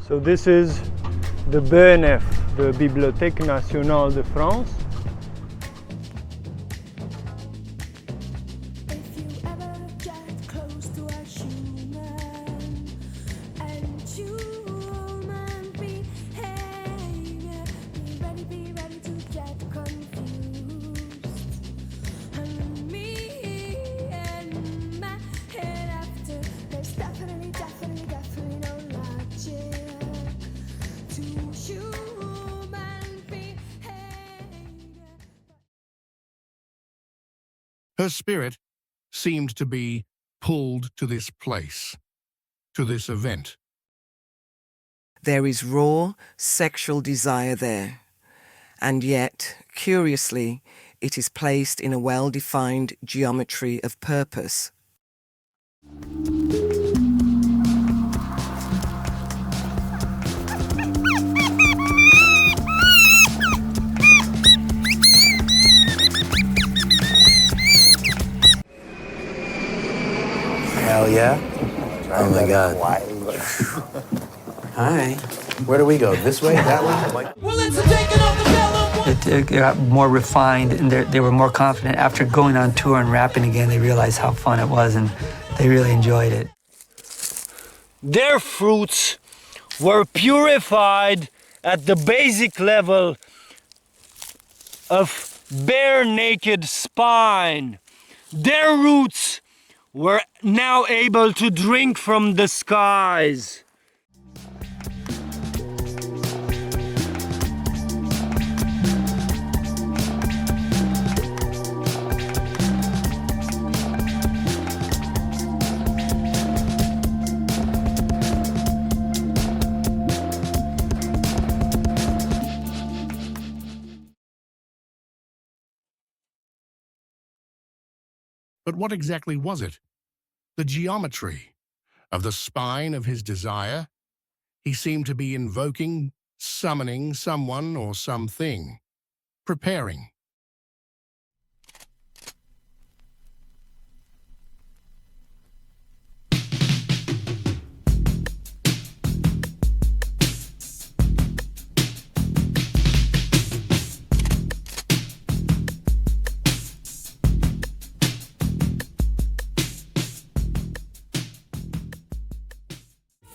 So this is the BNF, the Bibliothèque Nationale de France. Her spirit seemed to be pulled to this place, to this event. There is raw sexual desire there, and yet, curiously, it is placed in a well-defined geometry of purpose. Hell yeah. Oh my God. Hi. Where do we go? This way? That way? They got more refined and they were more confident. After going on tour and rapping again, they realized how fun it was and they really enjoyed it. Their fruits were purified at the basic level of bare naked spine. Their roots were now able to drink from the skies. But what exactly was it? The geometry of the spine of his desire? He seemed to be invoking, summoning someone or something, preparing.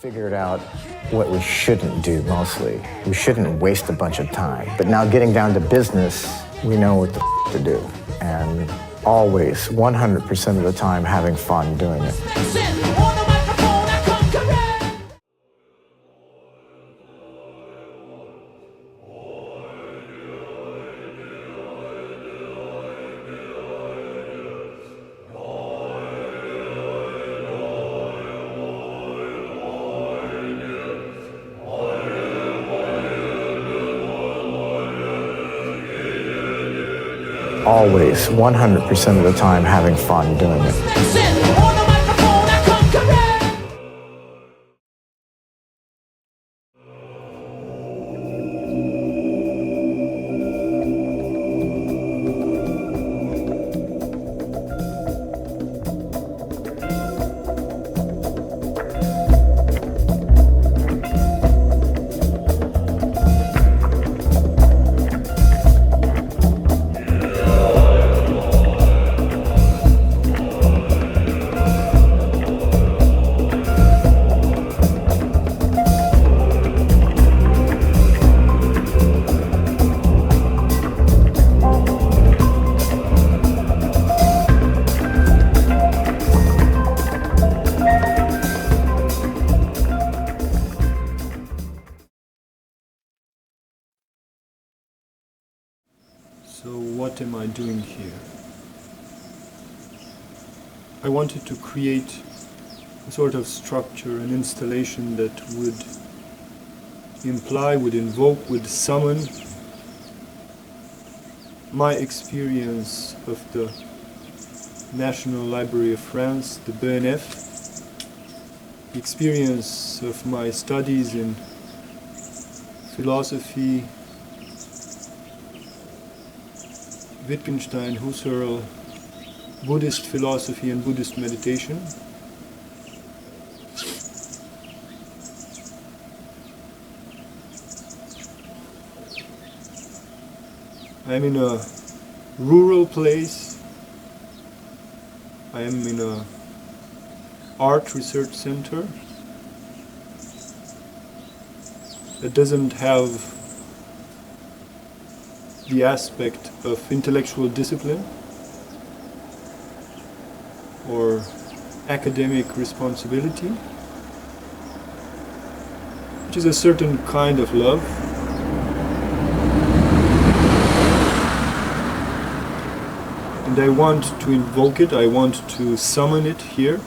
Figured out what we shouldn't do mostly. We shouldn't waste a bunch of time. But now getting down to business, we know what the to do. And always, 100% of the time, having fun doing it. Always, 100% of the time, having fun doing it. So what am I doing here? I wanted to create a sort of structure, an installation that would imply, would invoke, would summon my experience of the National Library of France, the BNF, the experience of my studies in philosophy, Wittgenstein, Husserl, Buddhist philosophy and Buddhist meditation. I'm in a rural place. I am in a art research center that doesn't have the aspect of intellectual discipline or academic responsibility, which is a certain kind of love. And I want to invoke it, I want to summon it here.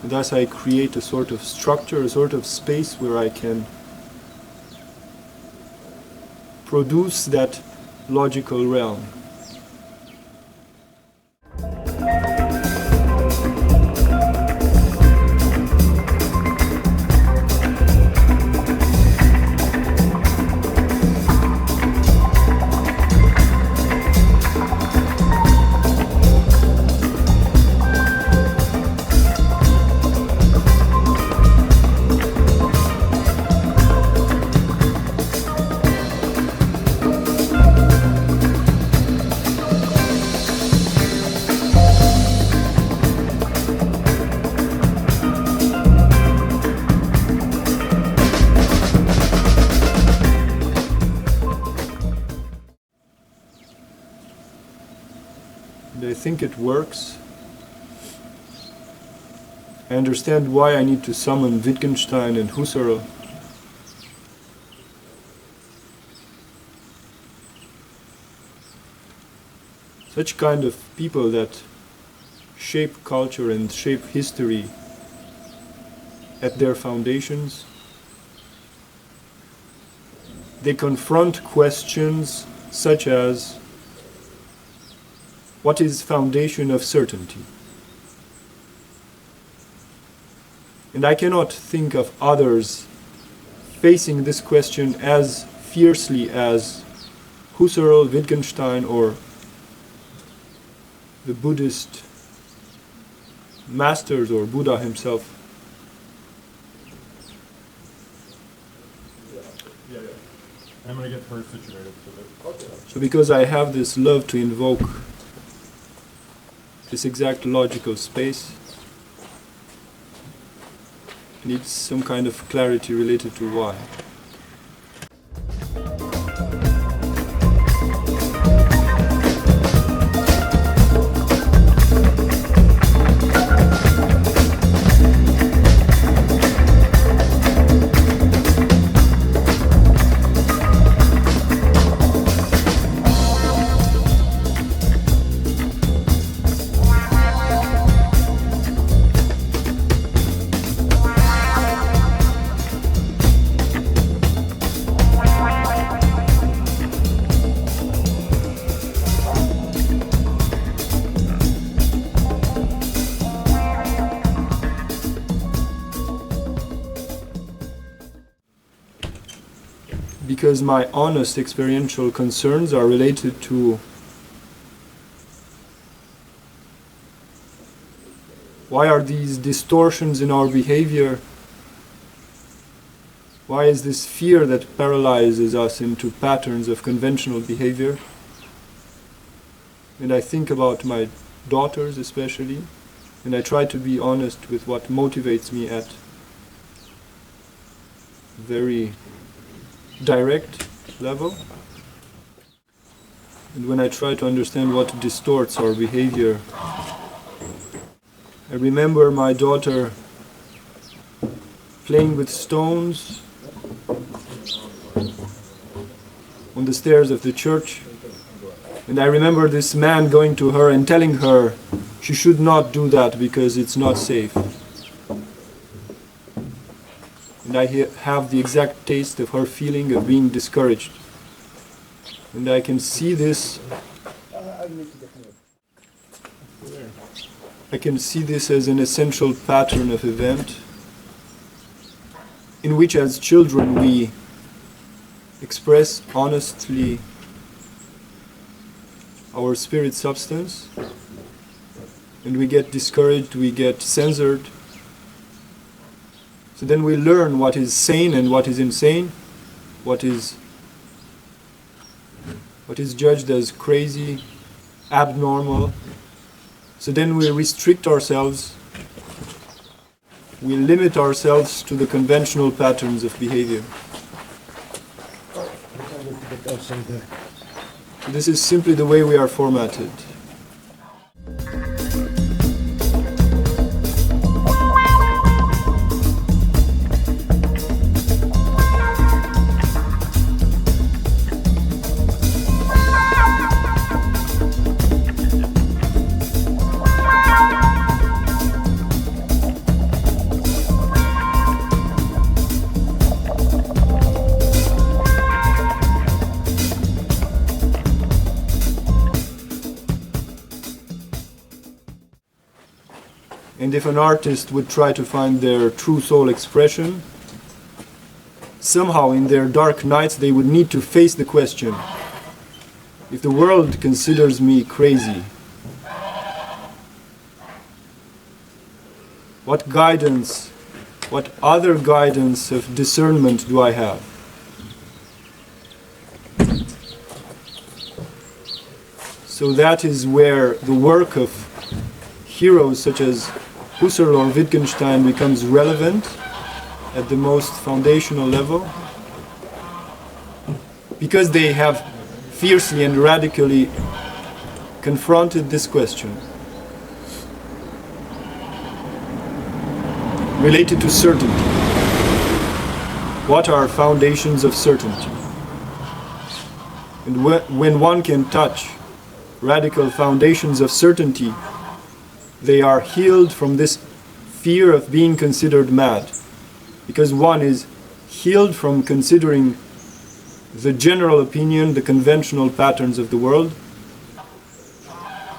And thus I create a sort of structure, a sort of space where I can produce that logical realm. And I think it works. I understand why I need to summon Wittgenstein and Husserl. Such kind of people that shape culture and shape history at their foundations. They confront questions such as, what is foundation of certainty? And I cannot think of others facing this question as fiercely as Husserl, Wittgenstein, or the Buddhist masters, or Buddha himself. I'm going to get her situated. So because I have this love to invoke this exact logical space, I need some kind of clarity related to why. Because my honest experiential concerns are related to why are these distortions in our behavior? Why is this fear that paralyzes us into patterns of conventional behavior? And I think about my daughters especially, and I try to be honest with what motivates me at very direct level. And when I try to understand what distorts our behavior, I remember my daughter playing with stones on the stairs of the church. And I remember this man going to her and telling her she should not do that because it's not safe. And I have the exact taste of her feeling of being discouraged. And I can see this. I can see this as an essential pattern of event in which as children we express honestly our spirit substance, and we get discouraged, we get censored. So then we learn what is sane and what is insane, what is what is judged as crazy, abnormal. So then we restrict ourselves, we limit ourselves to the conventional patterns of behavior. This is simply the way we are formatted. And if an artist would try to find their true soul expression, somehow in their dark nights they would need to face the question, if the world considers me crazy, what guidance, what other guidance of discernment do I have? So that is where the work of heroes such as Husserl or Wittgenstein becomes relevant at the most foundational level, because they have fiercely and radically confronted this question related to certainty. What are foundations of certainty? And when one can touch radical foundations of certainty, they are healed from this fear of being considered mad, because one is healed from considering the general opinion, the conventional patterns of the world,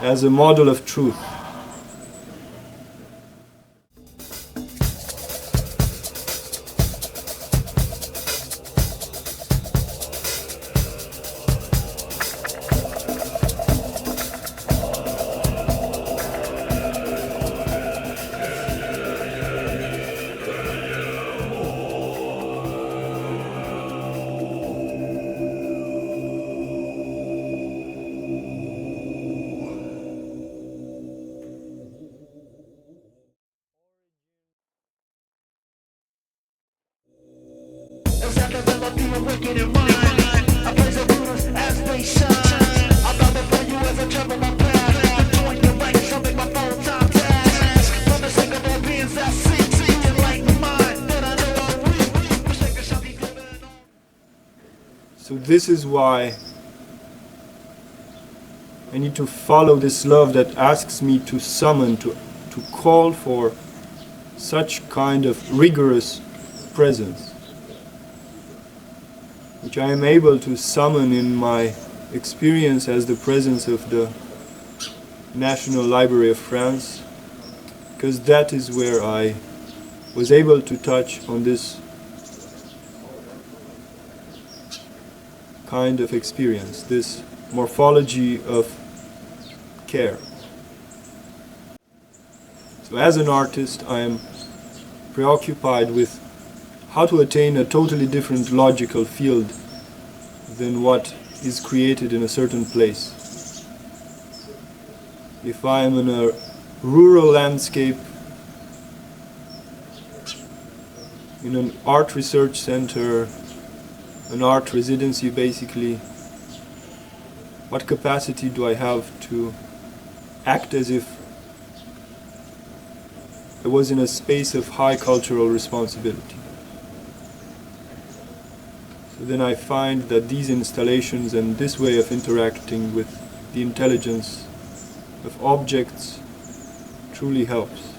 as a model of truth. So this is why I need to follow this love that asks me to summon, to call for such kind of rigorous presence, which I am able to summon in my experience as the presence of the National Library of France, because that is where I was able to touch on this kind of experience, this morphology of care. So as an artist, I am preoccupied with how to attain a totally different logical field than what is created in a certain place. If I am in a rural landscape, in an art research center, an art residency basically, what capacity do I have to act as if I was in a space of high cultural responsibility? So then I find that these installations and this way of interacting with the intelligence of objects truly helps.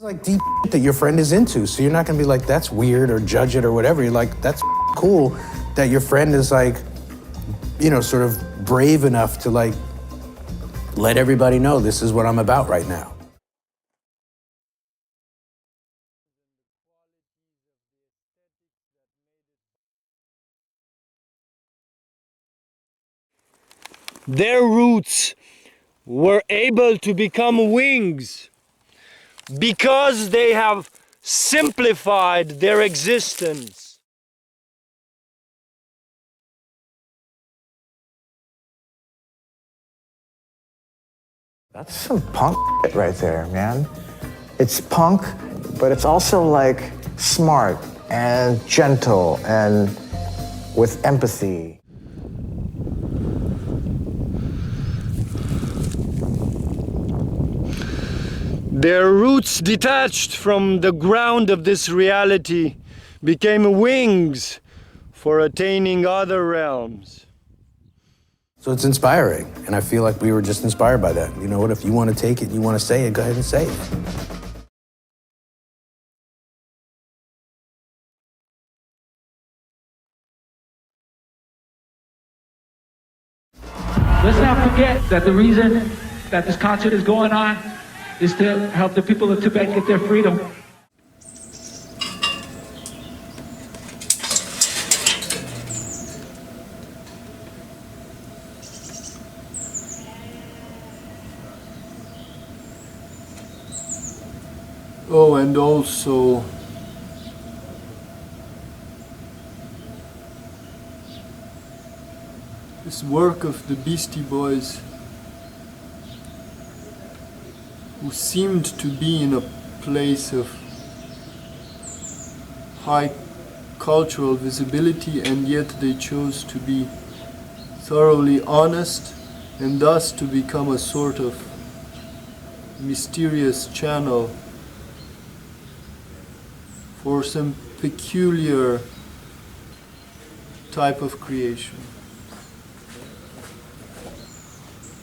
like deep that your friend is into, so you're not gonna be like, that's weird or judge it or whatever. You're like, that's cool that your friend is like, you know, sort of brave enough to like let everybody know this is what I'm about right now. Their roots were able to become wings because they have simplified their existence. That's some punk shit right there, man. It's punk, but it's also like smart and gentle and with empathy. Their roots detached from the ground of this reality became wings for attaining other realms. So it's inspiring, and I feel like we were just inspired by that. You know what, if you want to take it, you want to say it, go ahead and say it. Let's not forget that the reason that this concert is going on is to help the people of Tibet get their freedom. Oh, and also this work of the Beastie Boys, who seemed to be in a place of high cultural visibility, and yet they chose to be thoroughly honest and thus to become a sort of mysterious channel for some peculiar type of creation,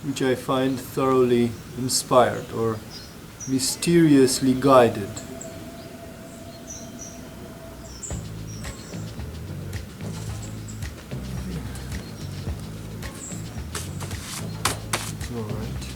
which I find thoroughly inspired or mysteriously guided. All right.